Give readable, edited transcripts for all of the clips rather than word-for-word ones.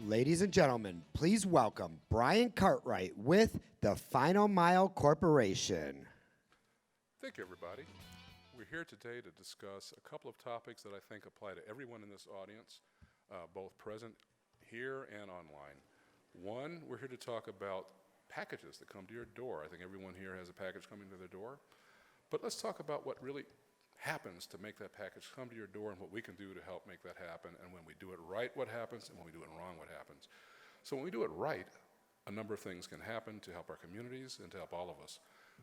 Ladies and gentlemen, please welcome Brian Cartwright with the Final Mile Corporation. Thank you, everybody. We're here today to discuss a couple of topics that I think apply to everyone in this audience, both present here and online. One, we're here to talk about packages that come to your door. I think everyone here has a package coming to their door. But let's talk about what really happens to make that package come to your door and what we can do to help make that happen. And when we do it right, what happens, and when we do it wrong, what happens. So when we do it right, a number of things can happen to help our communities and to help all of us.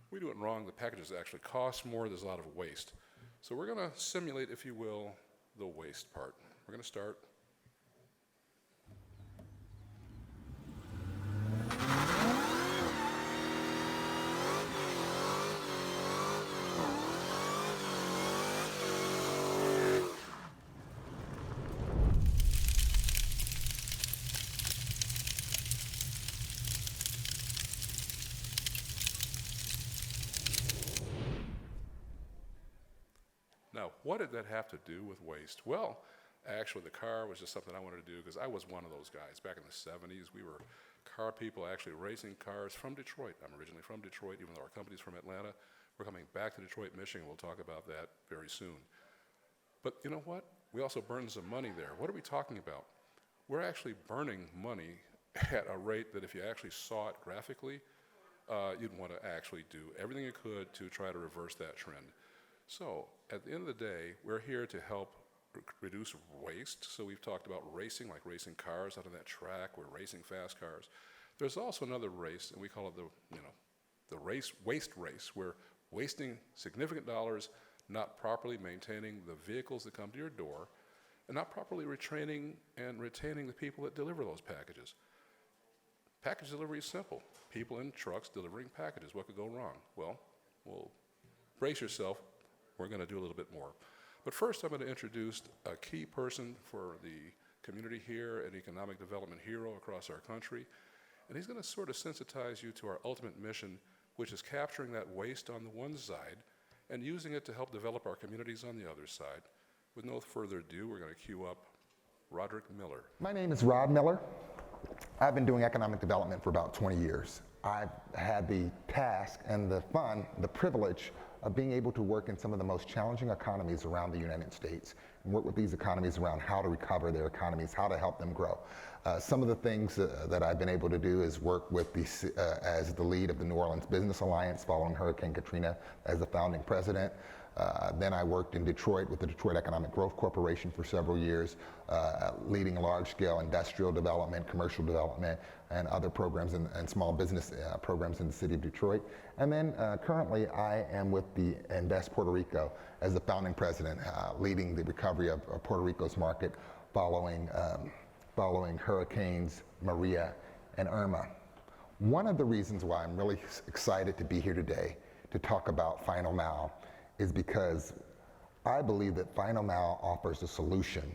We do it wrong, the packages actually cost more, there's a lot of waste. So we're going to simulate, if you will, the waste part. We're going to start. Now, what did that have to do with waste? Well, actually, the car was just something I wanted to do because I was one of those guys. Back in the 70s, we were car people actually racing cars from Detroit. I'm originally from Detroit, even though our company's from Atlanta. We're coming back to Detroit, Michigan. We'll talk about that very soon. But you know what? We also burned some money there. What are we talking about? We're actually burning money at a rate that if you actually saw it graphically, you'd want to actually do everything you could to try to reverse that trend. So, at the end of the day, we're here to help reduce waste. So we've talked about racing, like racing cars out on that track. We're racing fast cars. There's also another race, and we call it the waste race. We're wasting significant dollars, not properly maintaining the vehicles that come to your door, and not properly retraining and retaining the people that deliver those packages. Package delivery is simple. People in trucks delivering packages. What could go wrong? Well, brace yourself. We're going to do a little bit more. But first, I'm going to introduce a key person for the community here, an economic development hero across our country. And he's going to sort of sensitize you to our ultimate mission, which is capturing that waste on the one side and using it to help develop our communities on the other side. With no further ado, we're going to cue up Roderick Miller. My name is Rod Miller. I've been doing economic development for about 20 years. I've had the task and the fun, the privilege of being able to work in some of the most challenging economies around the United States and work with these economies around how to recover their economies, how to help them grow. Some of the things that I've been able to do is work with as the lead of the New Orleans Business Alliance following Hurricane Katrina as the founding president. Then I worked in Detroit with the Detroit Economic Growth Corporation for several years, leading large-scale industrial development, commercial development, and other programs and small business programs in the city of Detroit. And then currently I am with the Invest Puerto Rico as the founding president, leading the recovery of Puerto Rico's market following Hurricanes Maria and Irma. One of the reasons why I'm really excited to be here today to talk about Final Mile is because I believe that Final Mile offers a solution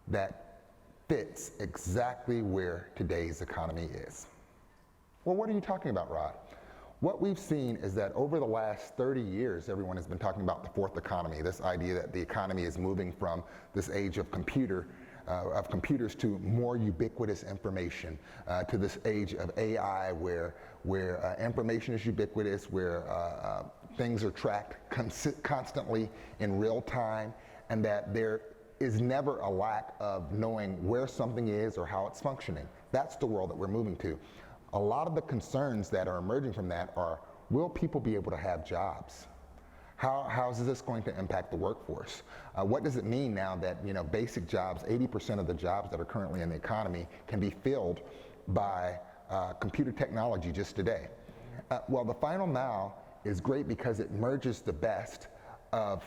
that fits exactly where today's economy is. Well, what are you talking about, Rod? What we've seen is that over the last 30 years, everyone has been talking about the fourth economy, this idea that the economy is moving from this age of computers to more ubiquitous information, to this age of AI where information is ubiquitous, where things are tracked constantly in real time, and that there is never a lack of knowing where something is or how it's functioning. That's the world that we're moving to. A lot of the concerns that are emerging from that are, will people be able to have jobs? How is this going to impact the workforce? What does it mean now that basic jobs, 80% of the jobs that are currently in the economy can be filled by computer technology just today? Well, the Final Mile is great because it merges the best of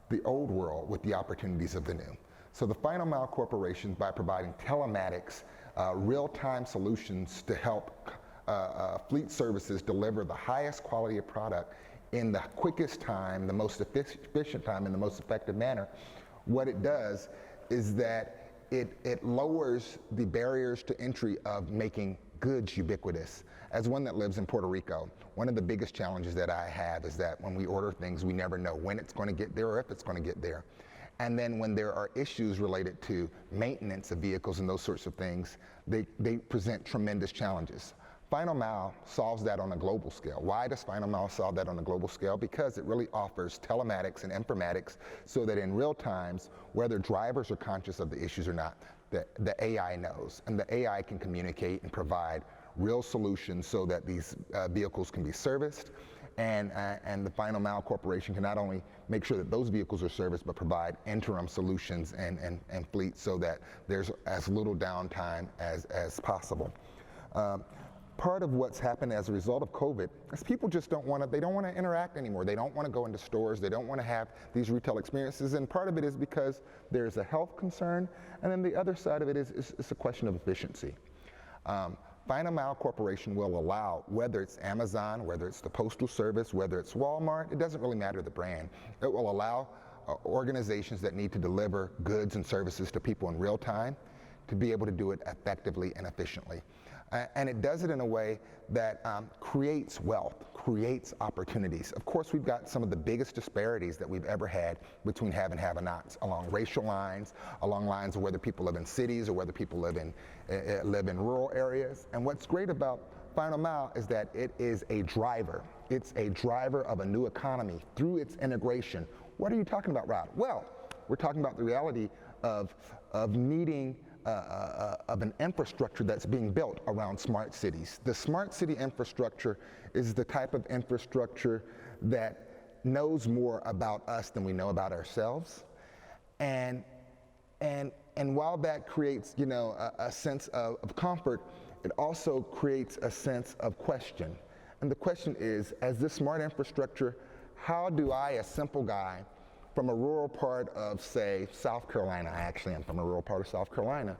the old world with the opportunities of the new. So the Final Mile Corporation, by providing telematics, real-time solutions to help fleet services deliver the highest quality of product in the quickest time, the most efficient time, in the most effective manner, what it does is that it lowers the barriers to entry of making goods ubiquitous. As one that lives in Puerto Rico, one of the biggest challenges that I have is that when we order things, we never know when it's going to get there or if it's going to get there. And then when there are issues related to maintenance of vehicles and those sorts of things, they present tremendous challenges. Final Mile solves that on a global scale. Why does Final Mile solve that on a global scale? Because it really offers telematics and informatics so that in real times, whether drivers are conscious of the issues or not, the AI knows, and the AI can communicate and provide real solutions so that these vehicles can be serviced, and the Final Mile Corporation can not only make sure that those vehicles are serviced, but provide interim solutions and fleets so that there's as little downtime as possible. Part of what's happened as a result of COVID is people just don't want to interact anymore. They don't want to go into stores. They don't want to have these retail experiences. And part of it is because there's a health concern. And then the other side of it is a question of efficiency. Final Mile Corporation will allow, whether it's Amazon, whether it's the Postal Service, whether it's Walmart, it doesn't really matter the brand. It will allow organizations that need to deliver goods and services to people in real time to be able to do it effectively and efficiently. And it does it in a way that creates wealth, creates opportunities. Of course, we've got some of the biggest disparities that we've ever had between have and have-nots, along racial lines, along lines of whether people live in cities or whether people live in rural areas. And what's great about Final Mile is that it is a driver. It's a driver of a new economy through its integration. What are you talking about, Rod? Well, we're talking about the reality of needing of an infrastructure that's being built around smart cities. The smart city infrastructure is the type of infrastructure that knows more about us than we know about ourselves. And while that creates, a sense of comfort, it also creates a sense of question. And the question is, as this smart infrastructure, how do I, a simple guy, from a rural part of, say, South Carolina, I actually am from a rural part of South Carolina,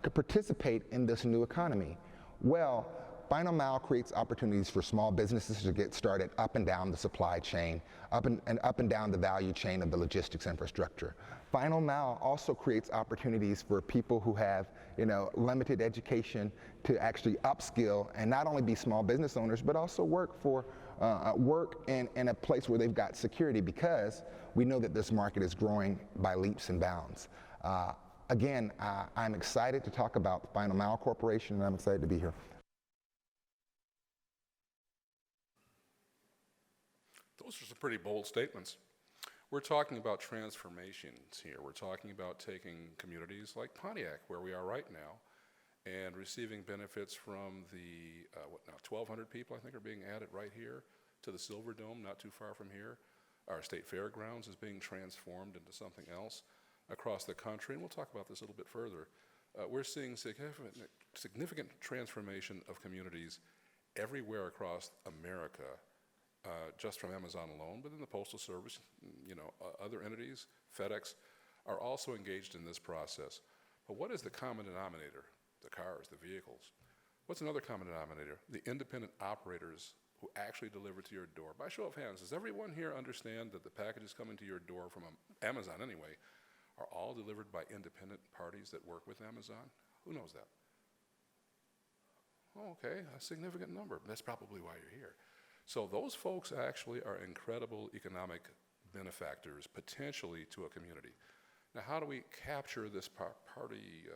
could participate in this new economy? Well, Final Mile creates opportunities for small businesses to get started up and down the supply chain, up and down the value chain of the logistics infrastructure. Final Mile also creates opportunities for people who have, limited education to actually upskill and not only be small business owners, but also work in a place where they've got security, because we know that this market is growing by leaps and bounds. Again, I'm excited to talk about the Final Mile Corporation, and I'm excited to be here. Those are some pretty bold statements. We're talking about transformations here. We're talking about taking communities like Pontiac, where we are right now, and receiving benefits from the, 1,200 people I think are being added right here to the Silver Dome, not too far from here. Our state fairgrounds is being transformed into something else across the country, and we'll talk about this a little bit further. We're seeing significant transformation of communities everywhere across America, just from Amazon alone, but then the Postal Service, other entities, FedEx, are also engaged in this process. But what is the common denominator? The cars, the vehicles. What's another common denominator? The independent operators who actually deliver to your door. By show of hands, does everyone here understand that the packages coming to your door from Amazon anyway are all delivered by independent parties that work with Amazon? Who knows that? Oh, okay, a significant number. That's probably why you're here. So those folks actually are incredible economic benefactors, potentially, to a community. Now, how do we capture this party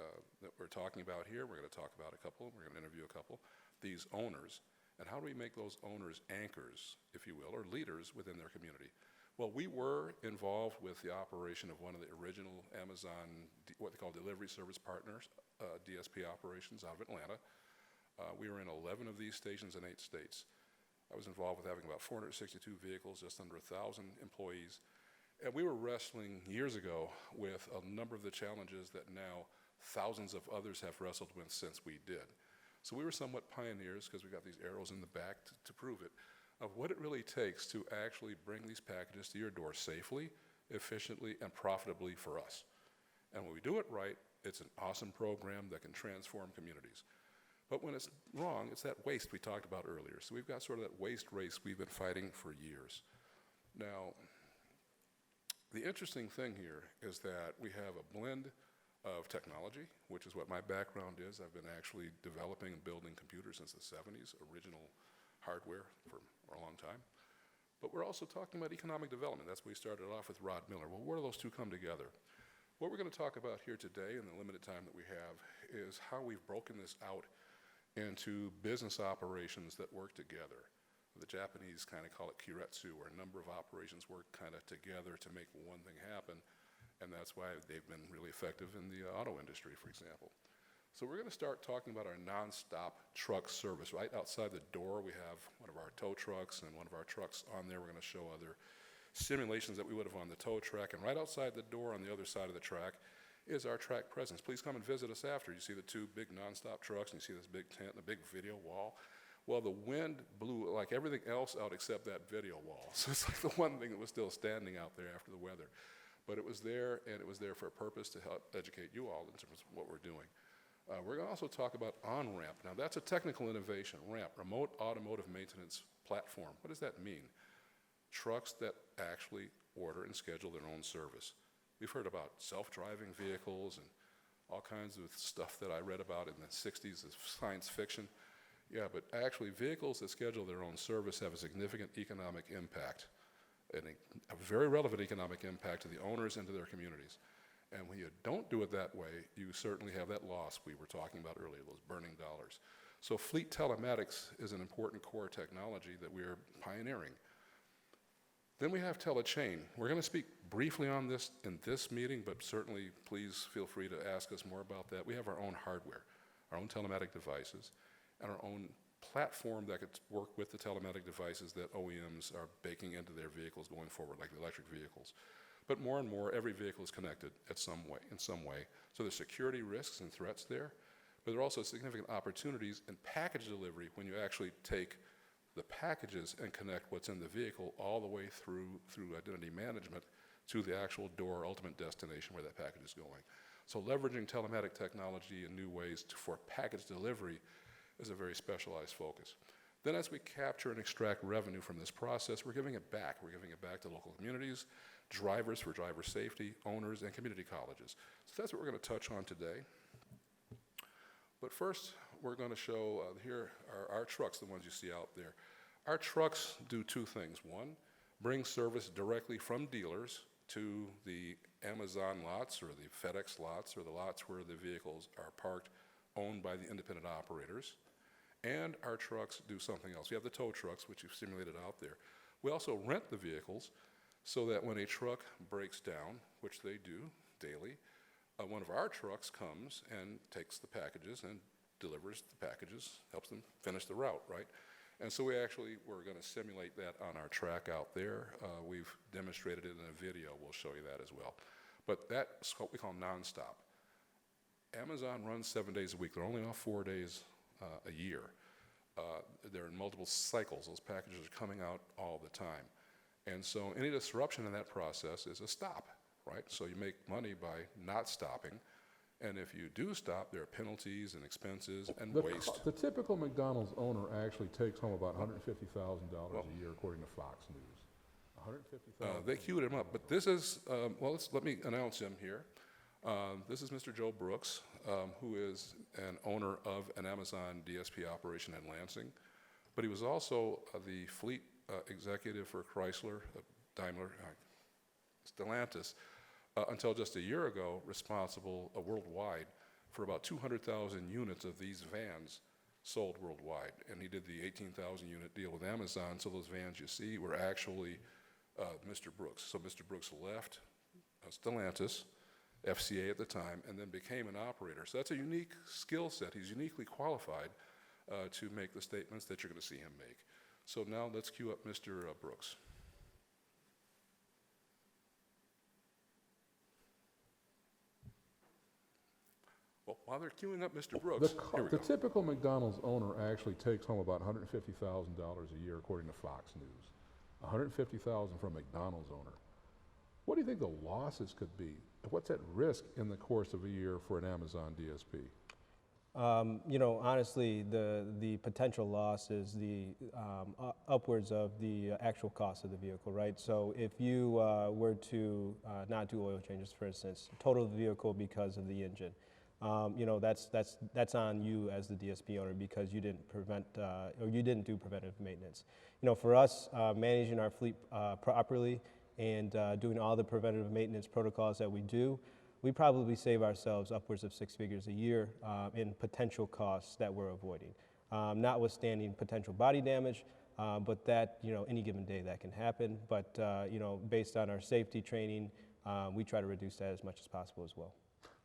that we're talking about here? We're going to talk about a couple. We're going to interview a couple, these owners. And how do we make those owners anchors, if you will, or leaders within their community? Well, we were involved with the operation of one of the original Amazon, what they call delivery service partners, DSP operations out of Atlanta. We were in 11 of these stations in 8 states. I was involved with having about 462 vehicles, just under 1,000 employees. And we were wrestling years ago with a number of the challenges that now thousands of others have wrestled with since we did. So we were somewhat pioneers, because we got these arrows in the back to prove it, of what it really takes to actually bring these packages to your door safely, efficiently, and profitably for us. And when we do it right, it's an awesome program that can transform communities. But when it's wrong, it's that waste we talked about earlier. So we've got sort of that waste race we've been fighting for years. Now, the interesting thing here is that we have a blend of technology, which is what my background is. I've been actually developing and building computers since the 70s, original hardware for a long time. But we're also talking about economic development. That's where we started off with Rod Miller. Well, where do those two come together? What we're going to talk about here today in the limited time that we have is how we've broken this out into business operations that work together. The Japanese kind of call it kiretsu, where a number of operations work kind of together to make one thing happen, and that's why they've been really effective in the auto industry, for example. So we're going to start talking about our nonstop truck service. Right outside the door, we have one of our tow trucks, and one of our trucks on there, we're going to show other simulations that we would have on the tow track. And right outside the door on the other side of the track is our track presence. Please come and visit us after. You see the two big nonstop trucks, and you see this big tent and a big video wall. Well, the wind blew like everything else out except that video wall. So it's like the one thing that was still standing out there after the weather. But it was there, and it was there for a purpose to help educate you all in terms of what we're doing. We're going to also talk about OnRamp. Now, that's a technical innovation. RAMP, Remote Automotive Maintenance Platform. What does that mean? Trucks that actually order and schedule their own service. We've heard about self-driving vehicles and all kinds of stuff that I read about in the 60s as science fiction. Yeah, but actually vehicles that schedule their own service have a significant economic impact, and a very relevant economic impact to the owners and to their communities. And when you don't do it that way, you certainly have that loss we were talking about earlier, those burning dollars. So fleet telematics is an important core technology that we are pioneering. Then we have telechain. We're going to speak briefly on this in this meeting, but certainly please feel free to ask us more about that. We have our own hardware, our own telematic devices, and our own platform that could work with the telematic devices that OEMs are baking into their vehicles going forward, like the electric vehicles. But more and more, every vehicle is connected in some way. So there's security risks and threats there, but there are also significant opportunities in package delivery when you actually take the packages and connect what's in the vehicle all the way through identity management to the actual door, ultimate destination where that package is going. So leveraging telematic technology in new ways for package delivery is a very specialized focus. Then as we capture and extract revenue from this process, we're giving it back. We're giving it back to local communities, drivers for driver safety, owners, and community colleges. So that's what we're going to touch on today. But first, we're going to show here are our trucks, the ones you see out there. Our trucks do two things. One, bring service directly from dealers to the Amazon lots or the FedEx lots or the lots where the vehicles are parked, owned by the independent operators. And our trucks do something else. We have the tow trucks, which you've simulated out there. We also rent the vehicles so that when a truck breaks down, which they do daily, one of our trucks comes and takes the packages and delivers the packages, helps them finish the route, right? And so we're going to simulate that on our track out there. We've demonstrated it in a video. We'll show you that as well. But that's what we call nonstop. Amazon runs 7 days a week. They're only off 4 days a year. They're in multiple cycles. Those packages are coming out all the time. And so any disruption in that process is a stop, right? So you make money by not stopping. And if you do stop, there are penalties and expenses and waste. The typical McDonald's owner actually takes home about $150,000 a year, according to Fox News. $150,000. They queued him up. But this is, let me announce him here. This is Mr. Joe Brooks, who is an owner of an Amazon DSP operation in Lansing. But he was also the fleet executive for Chrysler, Daimler, Stellantis, until just a year ago, responsible worldwide for about 200,000 units of these vans sold worldwide. And he did the 18,000 unit deal with Amazon, so those vans you see were actually Mr. Brooks. So Mr. Brooks left Stellantis, FCA at the time, and then became an operator. So that's a unique skill set. He's uniquely qualified to make the statements that you're going to see him make. So now let's cue up Mr. Brooks. Well, while they're queuing up Mr. Brooks, here we The go. typical McDonald's owner actually takes home about $150,000 a year, according to Fox News. $150,000 from a McDonald's owner. What do you think the losses could be? What's at risk in the course of a year for an Amazon DSP? Honestly, the potential loss is the upwards of the actual cost of the vehicle, right? So if you were to not do oil changes, for instance, total the vehicle because of the engine, that's on you as the DSP owner because you didn't prevent or you didn't do preventative maintenance. For us, managing our fleet properly and doing all the preventative maintenance protocols that we do, we probably save ourselves upwards of 6 figures a year in potential costs that we're avoiding. Notwithstanding potential body damage, but that, any given day that can happen. But, based on our safety training, we try to reduce that as much as possible as well.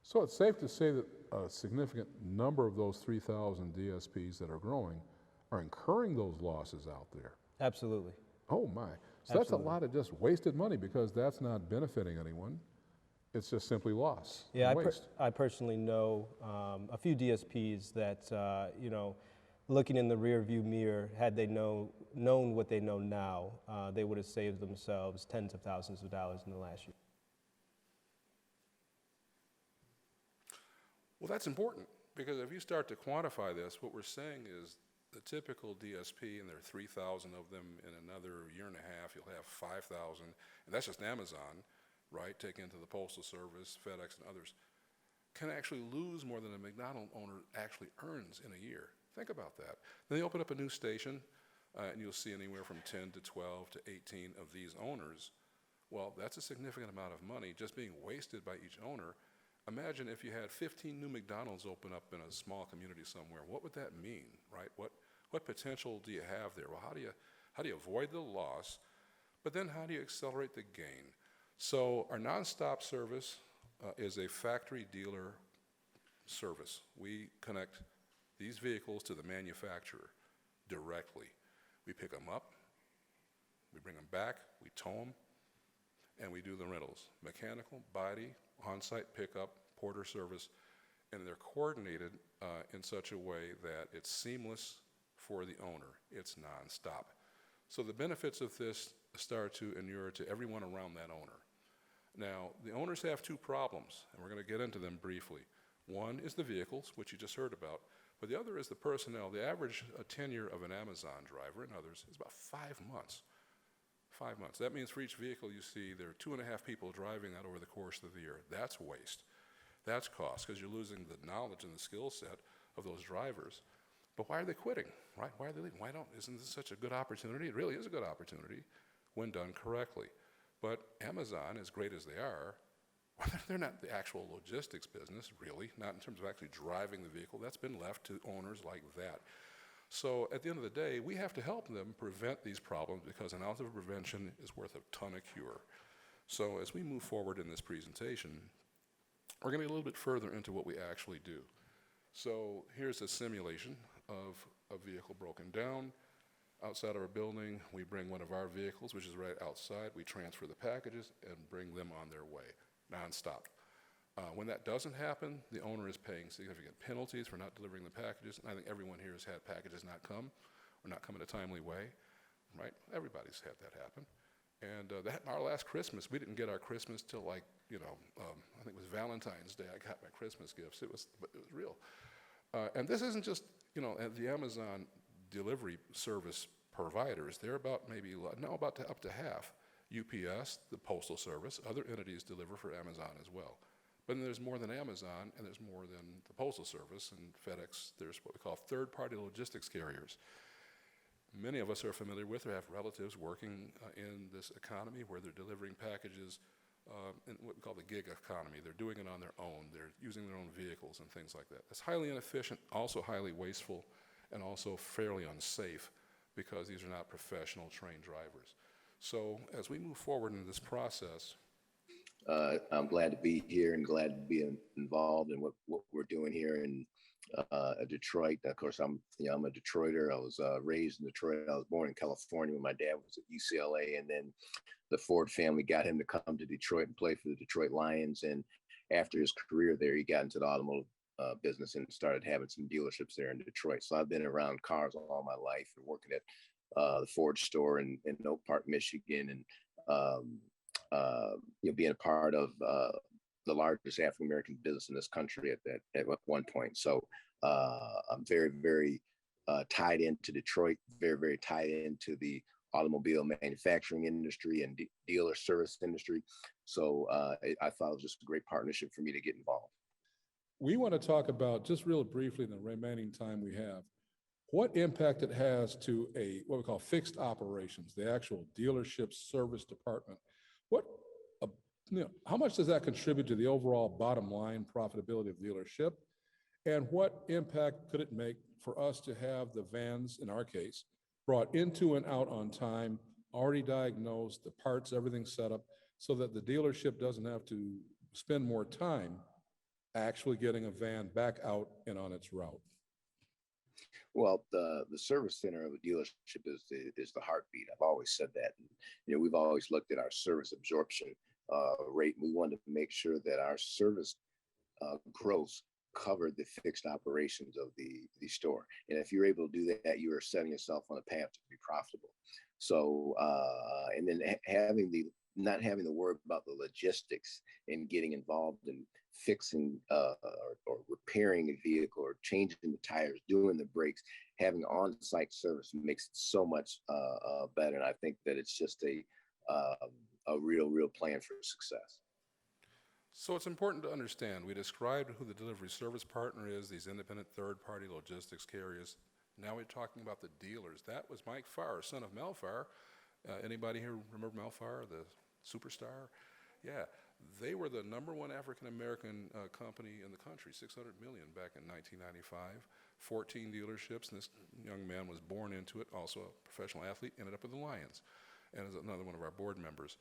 So it's safe to say that a significant number of those 3,000 DSPs that are growing are incurring those losses out there. Absolutely. Oh my. So that's a lot of just wasted money because that's not benefiting anyone. It's just simply loss and waste. I personally know a few DSPs that, looking in the rear view mirror, had they known what they know now, they would have saved themselves tens of thousands of dollars in the last year. Well, that's important because if you start to quantify this, what we're saying is the typical DSP, and there are 3,000 of them in another year and a half, you'll have 5,000, and that's just Amazon, right? Take into the Postal Service, FedEx, and others, can actually lose more than a McDonald's owner actually earns in a year. Think about that. Then they open up a new station, and you'll see anywhere from 10 to 12 to 18 of these owners. Well, that's a significant amount of money just being wasted by each owner. Imagine if you had 15 new McDonald's open up in a small community somewhere. What would that mean, right? What potential do you have there? Well, how do you avoid the loss, but then how do you accelerate the gain? So our nonstop service is a factory dealer service. We connect these vehicles to the manufacturer directly. We pick them up, we bring them back, we tow them, and we do the rentals. Mechanical, body, on-site pickup, porter service, and they're coordinated in such a way that it's seamless for the owner. It's nonstop. So the benefits of this start to inure to everyone around that owner. Now, the owners have two problems, and we're going to get into them briefly. One is the vehicles, which you just heard about, but the other is the personnel. The average tenure of an Amazon driver and others is about 5 months. 5 months. That means for each vehicle you see, there are 2.5 people driving that over the course of the year. That's waste. That's cost, because you're losing the knowledge and the skill set of those drivers. But why are they quitting, right? Why are they leaving? Isn't this such a good opportunity? It really is a good opportunity when done correctly. But Amazon, as great as they are, they're not the actual logistics business, really, not in terms of actually driving the vehicle. That's been left to owners like that. So at the end of the day, we have to help them prevent these problems because an ounce of prevention is worth a ton of cure. So as we move forward in this presentation, we're going to get a little bit further into what we actually do. So here's a simulation of a vehicle broken down. Outside our building, we bring one of our vehicles, which is right outside. We transfer the packages and bring them on their way, nonstop. When that doesn't happen, the owner is paying significant penalties for not delivering the packages. And I think everyone here has had packages not come or not come in a timely way, right? Everybody's had that happen. And our last Christmas, we didn't get our Christmas till I think it was Valentine's Day. I got my Christmas gifts. It was real. And this isn't just, the Amazon delivery service providers. They're about up to half. UPS, the Postal Service, other entities deliver for Amazon as well. But then there's more than Amazon, and there's more than the Postal Service and FedEx. There's what we call third-party logistics carriers. Many of us are familiar with or have relatives working in this economy where they're delivering packages in what we call the gig economy. They're doing it on their own. They're using their own vehicles and things like that. It's highly inefficient, also highly wasteful, and also fairly unsafe because these are not professional trained drivers. So as we move forward in this process, I'm glad to be here and glad to be involved in what we're doing here in Detroit. Of course, I'm a Detroiter. I was raised in Detroit. I was born in California when my dad was at UCLA, and then the Ford family got him to come to Detroit and play for the Detroit Lions. And after his career there, he got into the automotive business and started having some dealerships there in Detroit. So I've been around cars all my life and working at the Ford store in Oak Park, Michigan, and being a part of the largest African-American business in this country at one point. So I'm very, very tied into Detroit, very, very tied into the automobile manufacturing industry and dealer service industry. So I thought it was just a great partnership for me to get involved. we want to talk about, just real briefly in the remaining time we have, what impact it has to what we call fixed operations, the actual dealership service department. What, uh, how much does that contribute to the overall bottom line profitability of the dealership? And what impact could it make for us to have the vans, in our case, brought into and out on time, already diagnosed, the parts, everything set up, so that the dealership doesn't have to spend more time actually getting a van back out and on its route? Well, the service center of a dealership is the heartbeat. I've always said that. And, we've always looked at our service absorption rate. And we wanted to make sure that our service growth covered the fixed operations of the store. And if you're able to do that, you are setting yourself on a path to be profitable. So, and then not having to worry about the logistics and getting involved in fixing or repairing a vehicle or changing the tires, doing the brakes, having on-site service makes it so much better. And I think that it's just a real plan for success. So it's important to understand, we described who the delivery service partner is, these independent third-party logistics carriers. Now we're talking about the dealers. That was Mike Farr, son of Mel Farr. Anybody here remember Mel Farr, the superstar? Yeah, they were the #1 African-American company in the country, 600 million back in 1995, 14 dealerships, and this young man was born into it, also a professional athlete, ended up with the Lions, and is another one of our board members.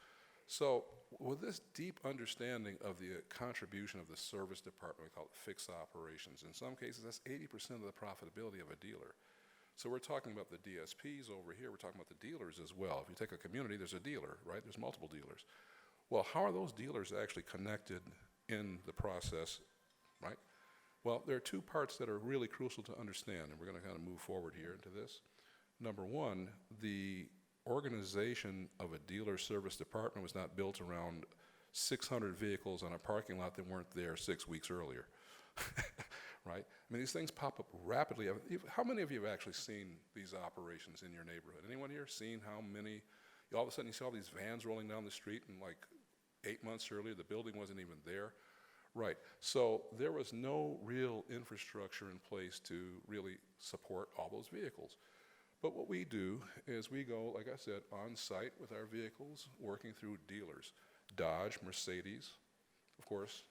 So with this deep understanding of the contribution of the service department, we call it fixed operations. In some cases, that's 80% of the profitability of a dealer. So we're talking about the DSPs over here. We're talking about the dealers as well. If you take a community, there's a dealer, right? There's multiple dealers. Well, how are those dealers actually connected in the process, right? Well, there are two parts that are really crucial to understand, and we're going to kind of move forward here into this. Number one, the organization of a dealer service department was not built around 600 vehicles on a parking lot that weren't there 6 weeks earlier, right? I mean, these things pop up rapidly. How many of you have actually seen these operations in your neighborhood? Anyone here seen how many? All of a sudden you see all these vans rolling down the street, and like 8 months earlier, the building wasn't even there. Right, so there was no real infrastructure in place to really support all those vehicles. But what we do is we go, like I said, on site with our vehicles, working through dealers, Dodge, Mercedes. Of course,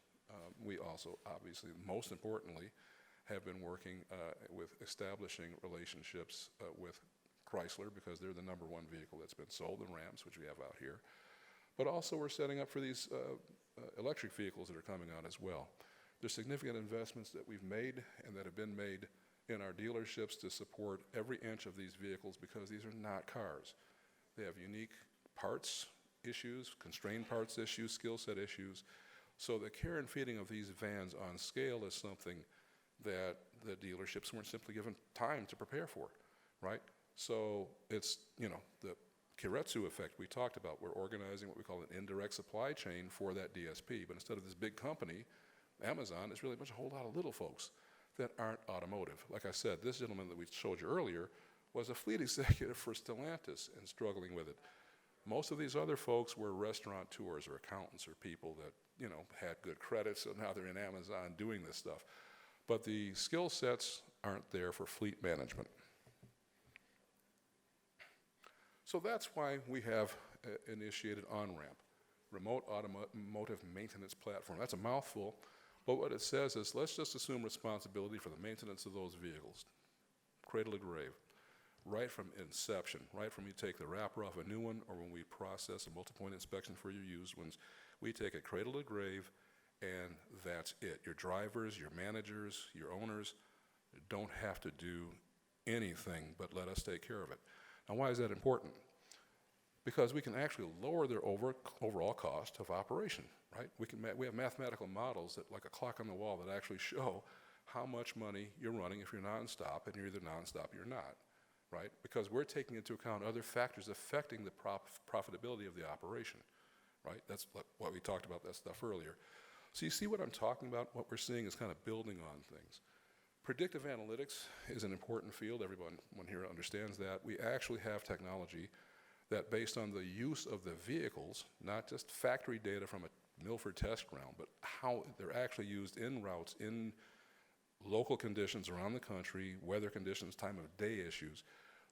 we also, obviously, most importantly, have been working with establishing relationships with Chrysler, because they're the #1 vehicle that's been sold, and Rams, which we have out here. But also we're setting up for these electric vehicles that are coming out as well. There's significant investments that we've made and that have been made in our dealerships to support every inch of these vehicles, because these are not cars. They have unique parts issues, constrained parts issues, skill set issues. So the care and feeding of these vans on scale is something that the dealerships weren't simply given time to prepare for, right? So it's, the Kiretsu effect we talked about. We're organizing what we call an indirect supply chain for that DSP, but instead of this big company, Amazon, it's really a whole lot of little folks that aren't automotive. Like I said, this gentleman that we showed you earlier was a fleet executive for Stellantis and struggling with it. Most of these other folks were restaurateurs or accountants or people that, had good credit, so now they're in Amazon doing this stuff. But the skill sets aren't there for fleet management. So that's why we have initiated OnRamp, Remote Automotive Maintenance Platform. That's a mouthful, but what it says is, let's just assume responsibility for the maintenance of those vehicles, cradle to grave, right from inception, right from you take the wrapper off a new one, or when we process a multi-point inspection for your used ones, we take it cradle to grave, and that's it. Your drivers, your managers, your owners don't have to do anything but let us take care of it. Now, why is that important? Because we can actually lower their overall cost of operation, right? We have mathematical models that, like a clock on the wall, that actually show how much money you're running if you're nonstop, and you're either nonstop or you're not, right? Because we're taking into account other factors affecting the profitability of the operation, right? That's what we talked about that stuff earlier. So you see what I'm talking about? What we're seeing is kind of building on things. Predictive analytics is an important field. Everyone here understands that. We actually have technology that, based on the use of the vehicles, not just factory data from a Milford Test Ground, but how they're actually used in routes, in local conditions around the country, weather conditions, time of day issues,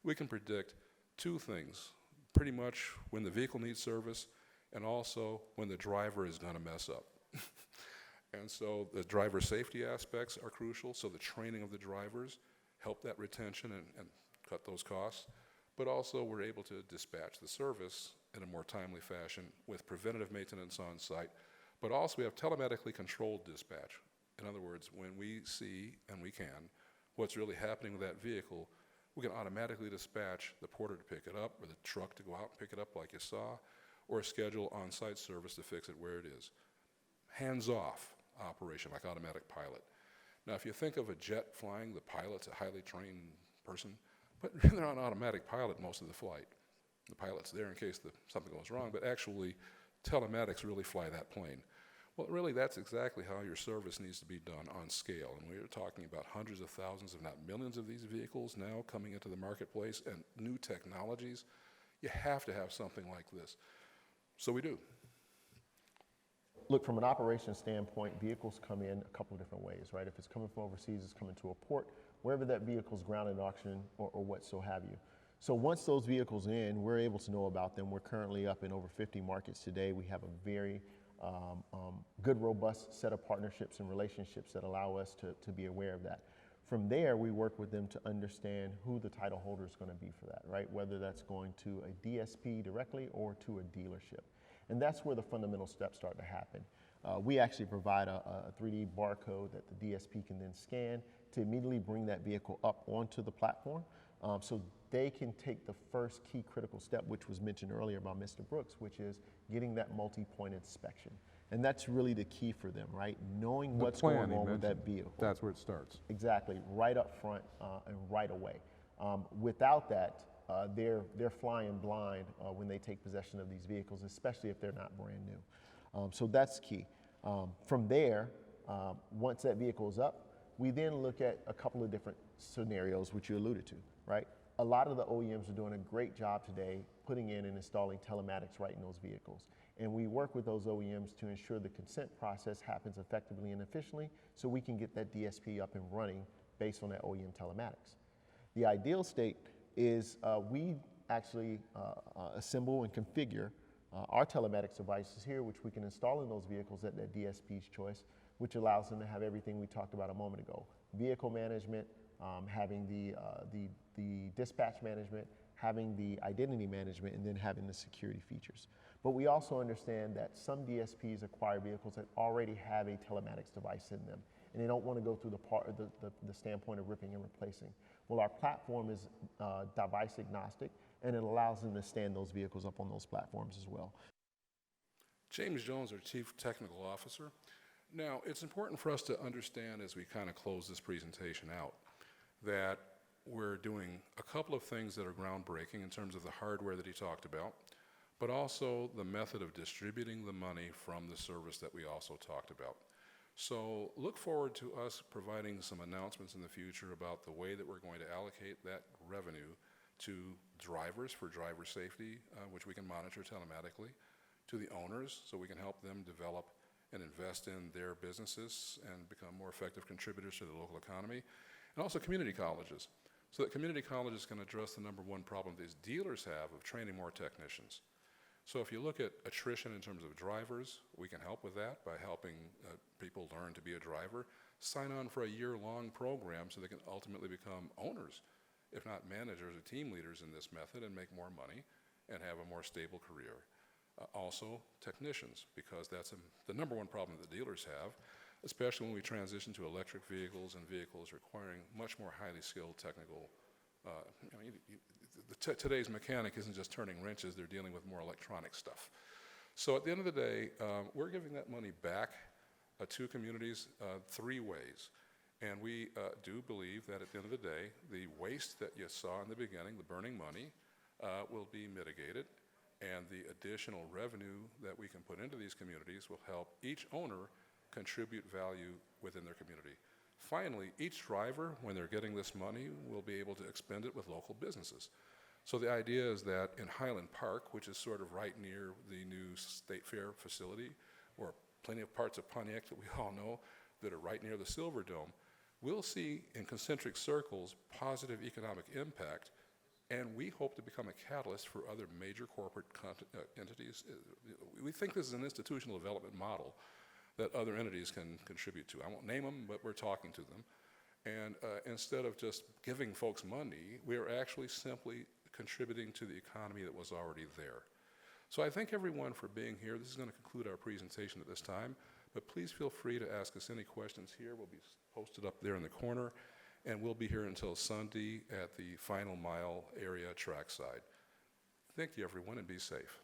we can predict two things, pretty much when the vehicle needs service and also when the driver is going to mess up. And so the driver safety aspects are crucial, so the training of the drivers help that retention and cut those costs, but also we're able to dispatch the service in a more timely fashion with preventative maintenance on site, but also we have telematically controlled dispatch. In other words, when we see, and we can, what's really happening with that vehicle, we can automatically dispatch the porter to pick it up or the truck to go out and pick it up like you saw, or schedule on-site service to fix it where it is. Hands-off operation like automatic pilot. Now, if you think of a jet flying, the pilot's a highly trained person, but they're on automatic pilot most of the flight. The pilot's there in case something goes wrong, but actually telematics really fly that plane. Well, really, that's exactly how your service needs to be done on scale. And we're talking about hundreds of thousands, if not millions of these vehicles now coming into the marketplace and new technologies. You have to have something like this. So we do. Look, from an operations standpoint, vehicles come in a couple of different ways, right? If it's coming from overseas, it's coming to a port, wherever that vehicle's grounded at auction or what so have you. So once those vehicles are in, we're able to know about them. We're currently up in over 50 markets today. We have a very good, robust set of partnerships and relationships that allow us to be aware of that. From there, we work with them to understand who the title holder is going to be for that, right? Whether that's going to a DSP directly or to a dealership. And that's where the fundamental steps start to happen. We actually provide a 3D barcode that the DSP can then scan to immediately bring that vehicle up onto the platform so they can take the first key critical step, which was mentioned earlier by Mr. Brooks, which is getting that multi-point inspection. And that's really the key for them, right? Knowing what's going on with that vehicle. That's where it starts. Exactly, right up front and right away. Without that, they're flying blind when they take possession of these vehicles, especially if they're not brand new. So that's key. From there, once that vehicle is up, we then look at a couple of different scenarios, which you alluded to, right? A lot of the OEMs are doing a great job today putting in and installing telematics right in those vehicles. And we work with those OEMs to ensure the consent process happens effectively and efficiently so we can get that DSP up and running based on that OEM telematics. The ideal state is we actually assemble and configure our telematics devices here, which we can install in those vehicles at that DSP's choice, which allows them to have everything we talked about a moment ago. Vehicle management, having the dispatch management, having the identity management, and then having the security features. But we also understand that some DSPs acquire vehicles that already have a telematics device in them, and they don't want to go through the standpoint of ripping and replacing. Well, our platform is device agnostic, and it allows them to stand those vehicles up on those platforms as well. James Jones, our Chief Technical Officer. Now, it's important for us to understand as we kind of close this presentation out that we're doing a couple of things that are groundbreaking in terms of the hardware that he talked about, but also the method of distributing the money from the service that we also talked about. So look forward to us providing some announcements in the future about the way that we're going to allocate that revenue to drivers for driver safety, which we can monitor telematically, to the owners so we can help them develop and invest in their businesses and become more effective contributors to the local economy, and also community colleges, so that community colleges can address the number one problem these dealers have of training more technicians. So if you look at attrition in terms of drivers, we can help with that by helping people learn to be a driver, sign on for a year-long program so they can ultimately become owners, if not managers or team leaders in this method, and make more money and have a more stable career. Also technicians, because that's the number one problem that the dealers have, especially when we transition to electric vehicles and vehicles requiring much more highly skilled technical. Today's mechanic isn't just turning wrenches, they're dealing with more electronic stuff. So at the end of the day, we're giving that money back to communities three ways. And we do believe that at the end of the day, the waste that you saw in the beginning, the burning money, will be mitigated. And the additional revenue that we can put into these communities will help each owner contribute value within their community. Finally, each driver, when they're getting this money, will be able to expend it with local businesses. So the idea is that in Highland Park, which is sort of right near the new State Fair facility, or plenty of parts of Pontiac that we all know that are right near the Silver Dome, we'll see in concentric circles positive economic impact, and we hope to become a catalyst for other major corporate entities. We think this is an institutional development model that other entities can contribute to. I won't name them, but we're talking to them. And instead of just giving folks money, we are actually simply contributing to the economy that was already there. So I thank everyone for being here. This is going to conclude our presentation at this time, but please feel free to ask us any questions here. We'll be posted up there in the corner, and we'll be here until Sunday at the Final Mile area trackside. Thank you, everyone, and be safe.